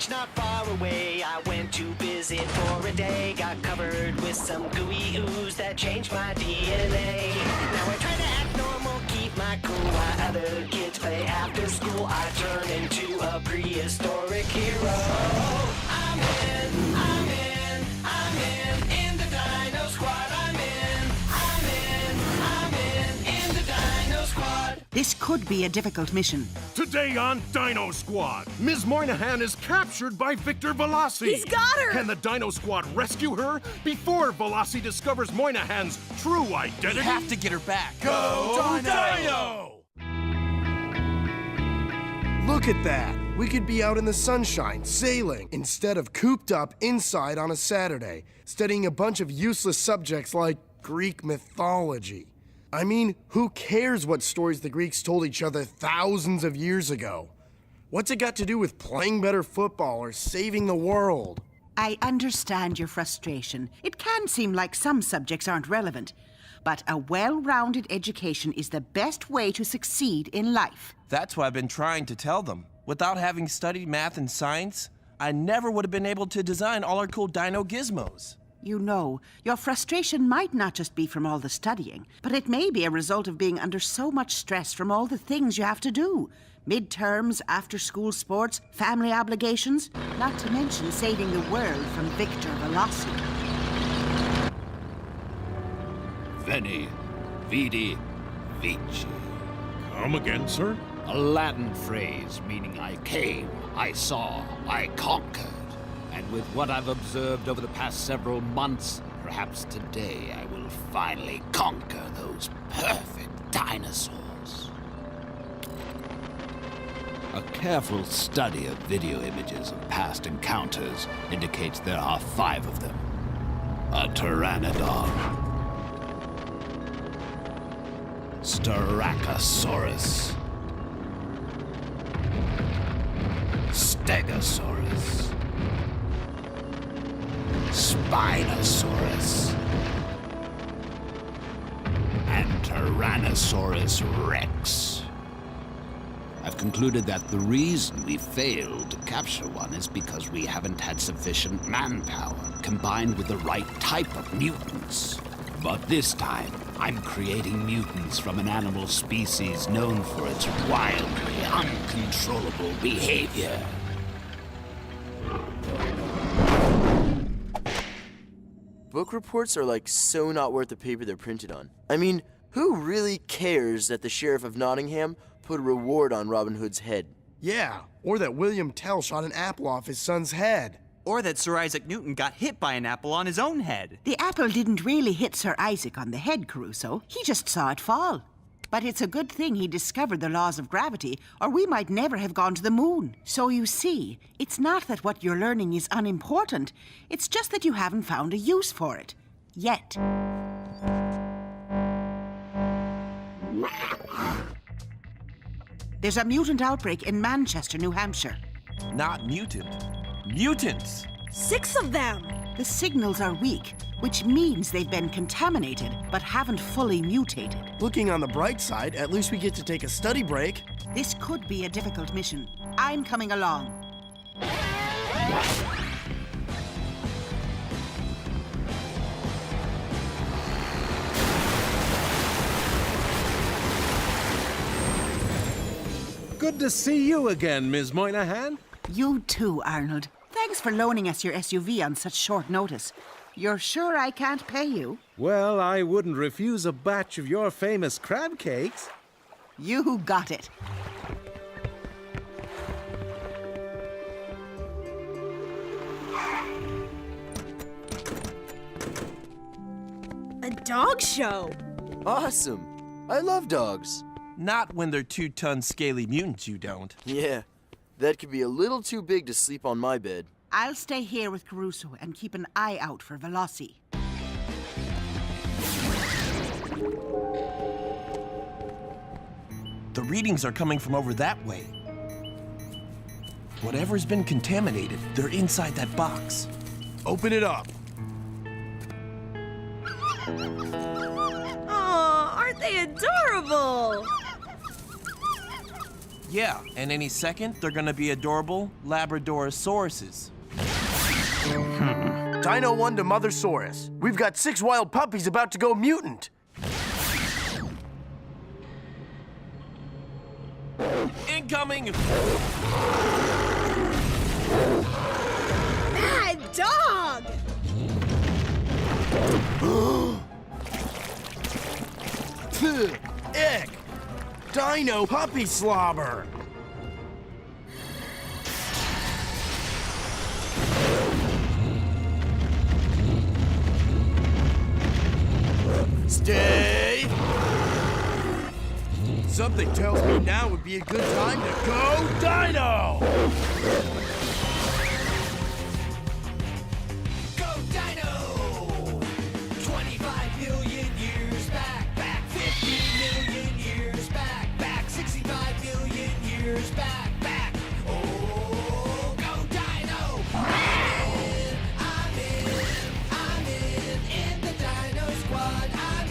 village not far away. I went to visit for a day. Got covered with some gooey ooze that changed my DNA. Now I try to act normal, keep my cool while other kids play after school. I turn into a prehistoric hero. I'm in the Dino Squad. I'm in the Dino Squad. This could be a difficult mission. Today on Dino Squad, Ms. Moynihan is captured by Victor Veloci. He's got her! Can the Dino Squad rescue her before Veloci discovers Moynihan's true identity? We have to get her back. Go Dino! Look at that! We could be out in the sunshine, sailing, instead of cooped up inside on a Saturday, studying a bunch of useless subjects like Greek mythology. I mean, who cares what stories the Greeks told each other thousands of years ago? What's it got to do with playing better football or saving the world? I understand your frustration. It can seem like some subjects aren't relevant, but a well-rounded education is the best way to succeed in life. That's what I've been trying to tell them. Without having studied math and science, I never would have been able to design all our cool dino gizmos. You know, your frustration might not just be from all the studying, but it may be a result of being under so much stress from all the things you have to do. Midterms, after-school sports, family obligations, not to mention saving the world from Victor Veloci. Veni, vidi, vici. Come again, sir? A Latin phrase meaning I came, I saw, I conquered. And with what I've observed over the past several months, perhaps today I will finally conquer those perfect dinosaurs. A careful study of video images of past encounters indicates there are 5 of them. A pteranodon, Styracosaurus, Stegosaurus, Spinosaurus, and Tyrannosaurus Rex. I've concluded that the reason we failed to capture one is because we haven't had sufficient manpower combined with the right type of mutants. But this time, I'm creating mutants from an animal species known for its wildly uncontrollable behavior. Book reports are like so not worth the paper they're printed on. I mean, who really cares that the Sheriff of Nottingham put a reward on Robin Hood's head? Yeah, or that William Tell shot an apple off his son's head. Or that Sir Isaac Newton got hit by an apple on his own head. The apple didn't really hit Sir Isaac on the head, Caruso. He just saw it fall. But it's a good thing he discovered the laws of gravity, or we might never have gone to the moon. So you see, it's not that what you're learning is unimportant. It's just that you haven't found a use for it. Yet. There's a mutant outbreak in Manchester, New Hampshire. Not mutant. Mutants! 6 of them! The signals are weak, which means they've been contaminated, but haven't fully mutated. Looking on the bright side, at least we get to take a study break. This could be a difficult mission. I'm coming along. Good to see you again, Ms. Moynihan. You too, Arnold. Thanks for loaning us your SUV on such short notice. You're sure I can't pay you? Well, I wouldn't refuse a batch of your famous crab cakes. You got it. A dog show! Awesome! I love dogs. Not when they're 2-ton scaly mutants, you don't. Yeah, that could be a little too big to sleep on my bed. I'll stay here with Caruso and keep an eye out for Veloci. The readings are coming from over that way. Whatever's been contaminated, they're inside that box. Open it up. Aw, aren't they adorable? Yeah, and any second, they're gonna be adorable Labradorosauruses. Dino 1 to Mothersaurus. We've got 6 wild puppies about to go mutant. Incoming! Bad dog! Ick! Dino puppy slobber! Stay! Something tells me now would be a good time to go Dino! Go Dino! 25 million years back, 50 million years back, 65 million years back. Oh, go Dino! I'm in the Dino Squad. I'm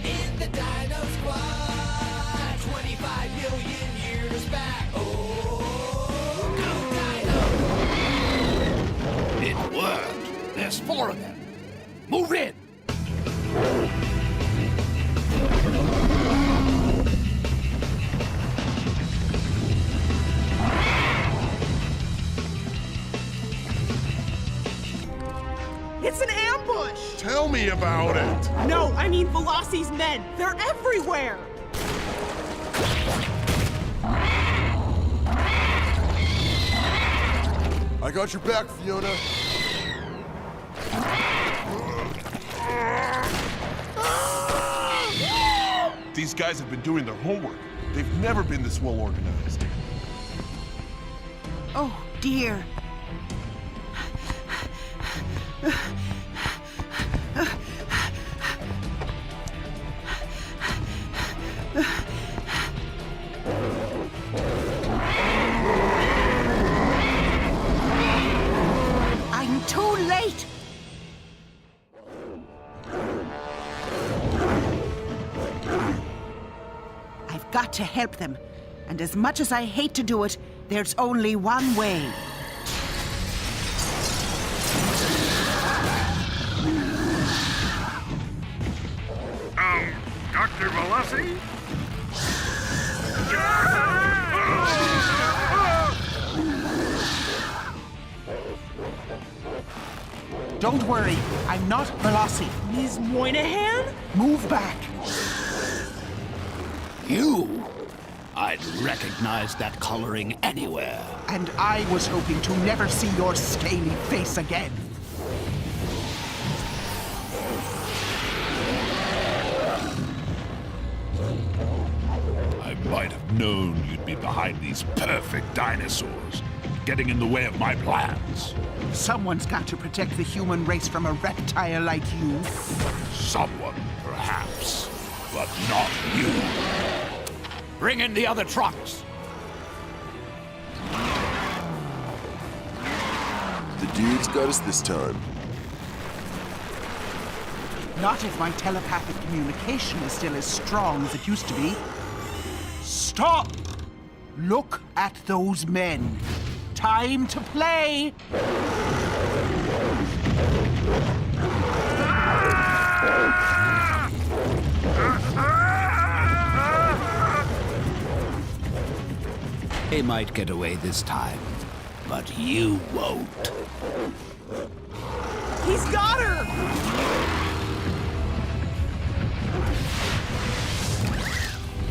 in the Dino Squad. 25 million years back. Oh, go Dino! It worked. There's 4 of them. Move in. It's an ambush! Tell me about it. No, I mean Veloci's men. They're everywhere! I got your back, Fiona. These guys have been doing their homework. They've never been this well organized. Oh, dear. I'm too late. I've got to help them. And as much as I hate to do it, there's only one way. Dr. Veloci? Don't worry, I'm not Veloci. Ms. Moynihan? Move back. You? I'd recognize that coloring anywhere. And I was hoping to never see your scaly face again. I might have known you'd be behind these perfect dinosaurs, getting in the way of my plans. Someone's got to protect the human race from a reptile like you. Someone, perhaps, but not you. Bring in the other trucks. The dude's got us this time. Not if my telepathic communication is still as strong as it used to be. Stop! Look at those men. Time to play! They might get away this time, but you won't. He's got her!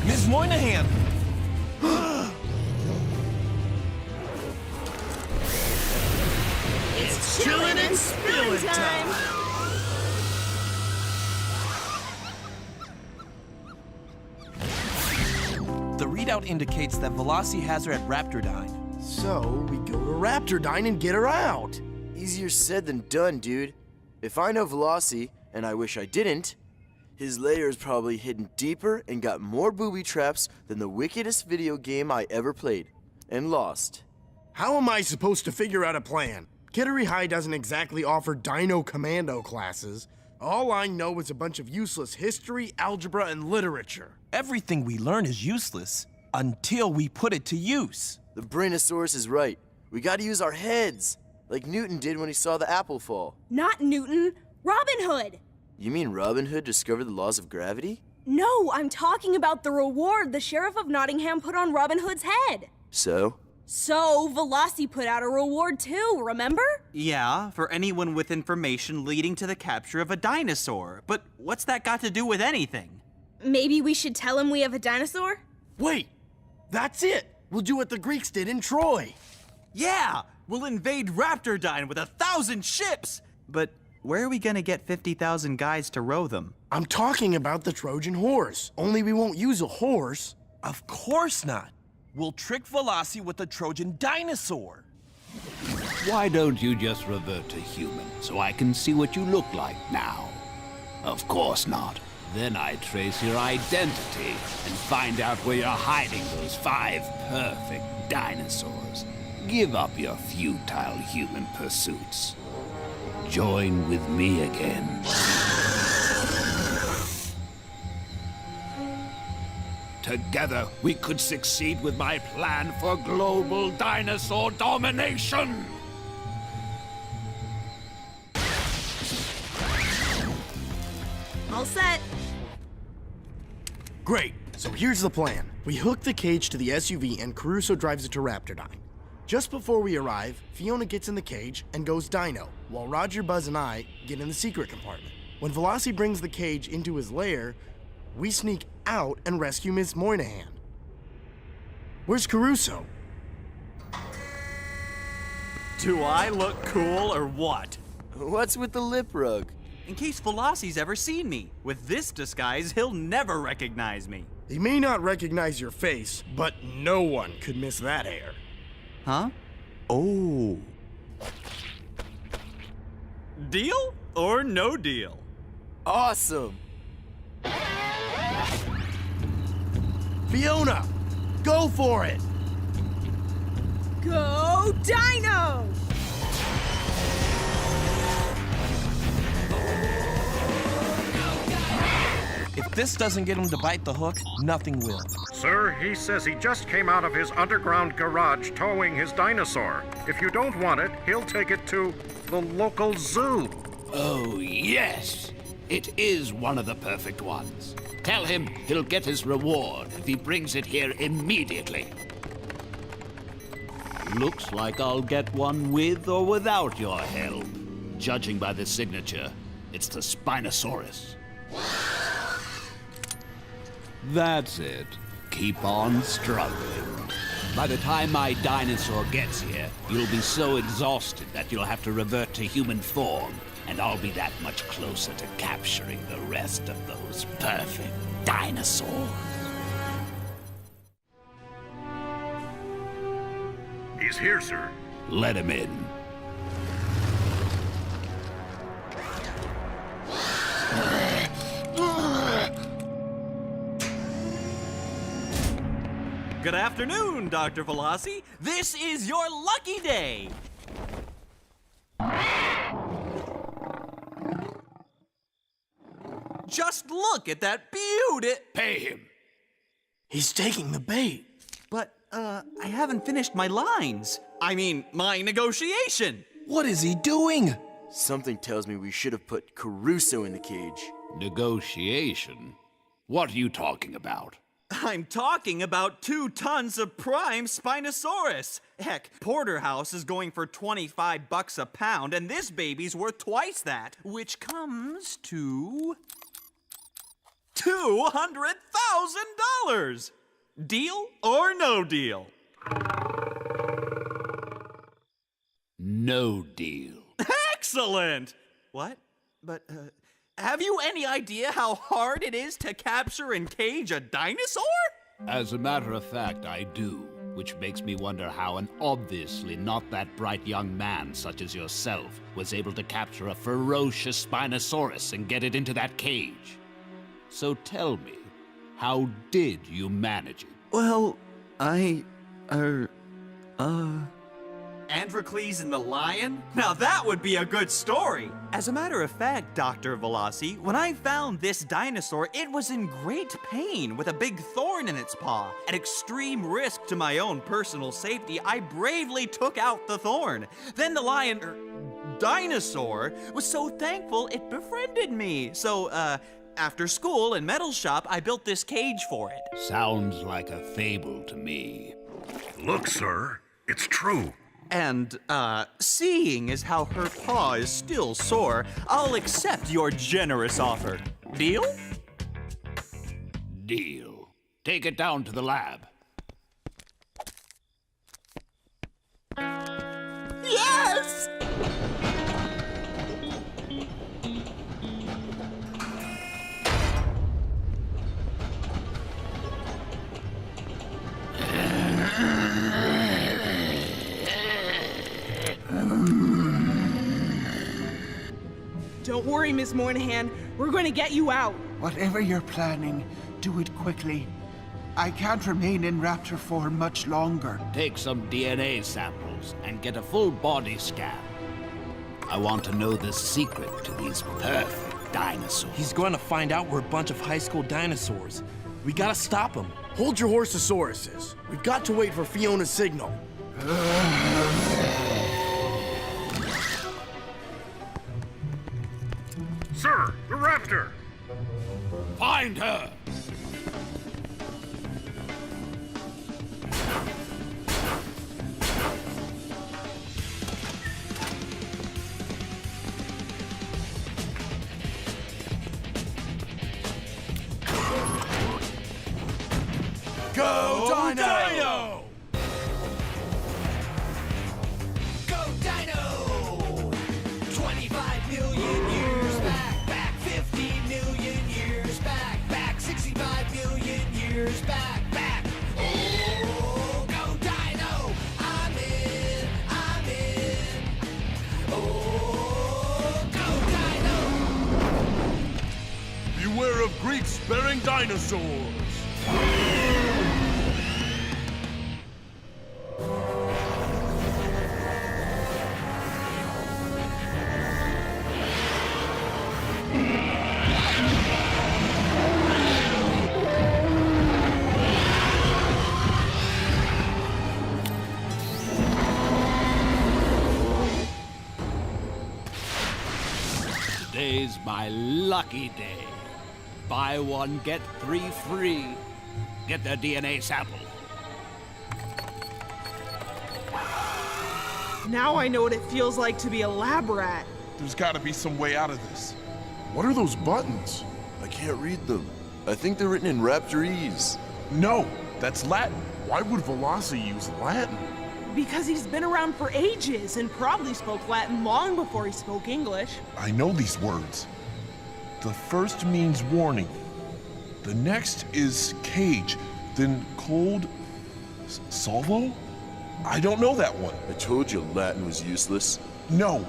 Ms. Moynihan! It's chillin' and spillin' time! The readout indicates that Veloci has her at Raptordyne. So, we go to Raptordyne and get her out. Easier said than done, dude. If I know Veloci, and I wish I didn't, his lair is probably hidden deeper and got more booby traps than the wickedest video game I ever played. And lost. How am I supposed to figure out a plan? Kittery High doesn't exactly offer Dino Commando classes. All I know is a bunch of useless history, algebra, and literature. Everything we learn is useless. Until we put it to use. The Brainosaurus is right. We gotta use our heads, like Newton did when he saw the apple fall. Not Newton, Robin Hood. You mean Robin Hood discovered the laws of gravity? No, I'm talking about the reward the Sheriff of Nottingham put on Robin Hood's head. So? So, Veloci put out a reward too, remember? Yeah, for anyone with information leading to the capture of a dinosaur. But what's that got to do with anything? Maybe we should tell him we have a dinosaur? Wait, that's it. We'll do what the Greeks did in Troy. Yeah, we'll invade Raptordine with 1,000 ships! But where are we gonna get 50,000 guys to row them? I'm talking about the Trojan horse. Only we won't use a horse. Of course not. We'll trick Veloci with the Trojan dinosaur. Why don't you just revert to human so I can see what you look like now? Of course not. Then I trace your identity and find out where you're hiding those 5 perfect dinosaurs. Give up your futile human pursuits. Join with me again. Together, we could succeed with my plan for global dinosaur domination! All set. Great. So here's the plan. We hook the cage to the SUV and Caruso drives it to Raptordine. Just before we arrive, Fiona gets in the cage and goes dino, while Roger, Buzz, and I get in the secret compartment. When Veloci brings the cage into his lair, we sneak out and rescue Miss Moynihan. Where's Caruso? Do I look cool or what? What's with the lip rug? In case Veloci's ever seen me. With this disguise, he'll never recognize me. He may not recognize your face, but no one could miss that hair. Huh? Oh. Deal or no deal? Awesome! Fiona, go for it! Go Dino! If this doesn't get him to bite the hook, nothing will. Sir, he says he just came out of his underground garage towing his dinosaur. If you don't want it, he'll take it to the local zoo. Oh, yes! It is one of the perfect ones. Tell him he'll get his reward if he brings it here immediately. Looks like I'll get one with or without your help. Judging by the signature, it's the Spinosaurus. That's it. Keep on struggling. By the time my dinosaur gets here, you'll be so exhausted that you'll have to revert to human form, and I'll be that much closer to capturing the rest of those perfect dinosaurs. He's here, sir. Let him in. Good afternoon, Dr. Veloci. This is your lucky day. Just look at that beauty. Pay him. He's taking the bait. But, I haven't finished my lines. I mean, my negotiation. What is he doing? Something tells me we should have put Caruso in the cage. Negotiation? What are you talking about? I'm talking about 2 tons of prime Spinosaurus. Heck, Porterhouse is going for $25 a pound, and this baby's worth twice that, which comes to $200,000. Deal or no deal? No deal. Excellent! What? But, have you any idea how hard it is to capture and cage a dinosaur? As a matter of fact, I do, which makes me wonder how an obviously not that bright young man such as yourself was able to capture a ferocious Spinosaurus and get it into that cage. So tell me, how did you manage it? Well, Androcles and the lion? Now that would be a good story! As a matter of fact, Dr. Veloci, when I found this dinosaur, it was in great pain with a big thorn thorn in its paw. At extreme risk to my own personal safety, I bravely took out the thorn. Then the lion, Dinosaur, was so thankful it befriended me. So, after school and metal shop, I built this cage for it. Sounds like a fable to me. Look, sir, it's true. And, seeing as how her paw is still sore, I'll accept your generous offer. Deal? Deal. Take it down to the lab. Yes! Don't worry, Miss Moynihan. We're going to get you out. Whatever you're planning, do it quickly. I can't remain in raptor form much longer. Take some DNA samples and get a full body scan. I want to know the secret to these perfect dinosaurs. He's going to find out we're a bunch of high school dinosaurs. We gotta stop him. Hold your horsesauruses. We've got to wait for Fiona's signal. Sir, the raptor! Find her! Go, Dino! Go Dino! 25 million years back, back 50 million years back, back 65 million years back, back. Oh, go Dino! I'm in, I'm in. Oh, go Dino! Beware of Greeks sparing dinosaurs! Today's my lucky day. Buy one, get 3 free. Get their DNA sample. Now I know what it feels like to be a lab rat. There's gotta be some way out of this. What are those buttons? I can't read them. I think they're written in Raptorese. No, that's Latin. Why would Veloci use Latin? Because he's been around for ages and probably spoke Latin long before he spoke English. I know these words. The first means warning. The next is cage, then cold salvo? I don't know that one. I told you Latin was useless. No,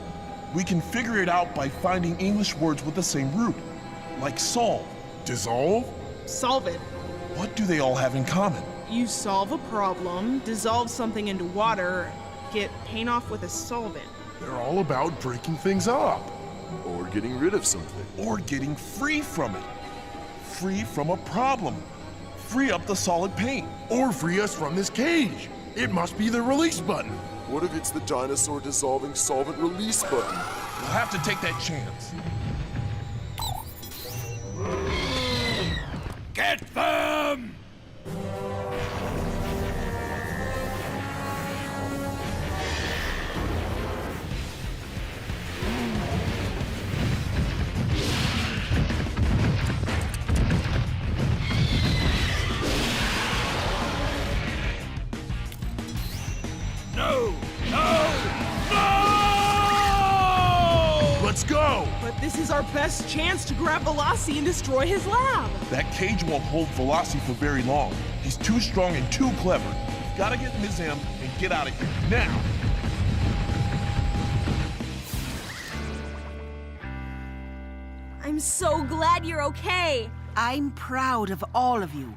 we can figure it out by finding English words with the same root, like solve. Dissolve? Solve it. What do they all have in common? You solve a problem, dissolve something into water, get paint off with a solvent. They're all about breaking things up. Or getting rid of something. Or getting free from it. Free from a problem. Free up the solid paint. Or free us from this cage. It must be the release button. What if it's the dinosaur dissolving solvent release button? We'll have to take that chance. Get them! No! No! No! Let's go! But this is our best chance to grab Veloci and destroy his lab. That cage won't hold Veloci for very long. He's too strong and too clever. We've gotta get Ms. M and get out of here, now! I'm so glad you're okay. I'm proud of all of you.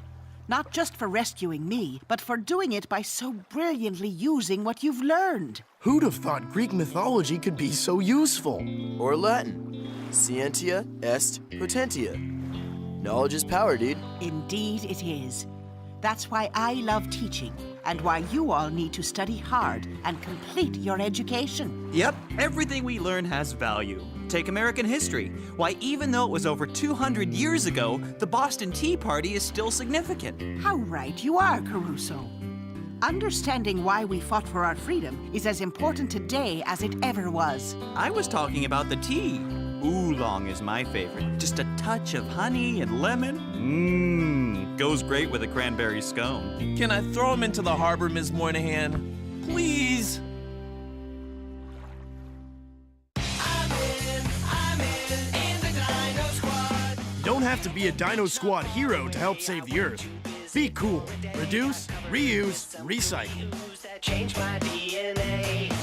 Not just for rescuing me, but for doing it by so brilliantly using what you've learned. Who'd have thought Greek mythology could be so useful? Or Latin. Scientia est potentia. Knowledge is power, dude. Indeed it is. That's why I love teaching, and why you all need to study hard and complete your education. Yep, everything we learn has value. Take American history. Why, even though it was over 200 years ago, the Boston Tea Party is still significant. How right you are, Caruso. Understanding why we fought for our freedom is as important today as it ever was. I was talking about the tea. Oolong is my favorite. Just a touch of honey and lemon. Mmm, goes great with a cranberry scone. Can I throw him into the harbor, Ms. Moynihan? Please? I'm in the Dino Squad. You don't have to be a Dino Squad hero to help save the Earth. Be cool. Reduce, reuse, recycle. That changed my DNA.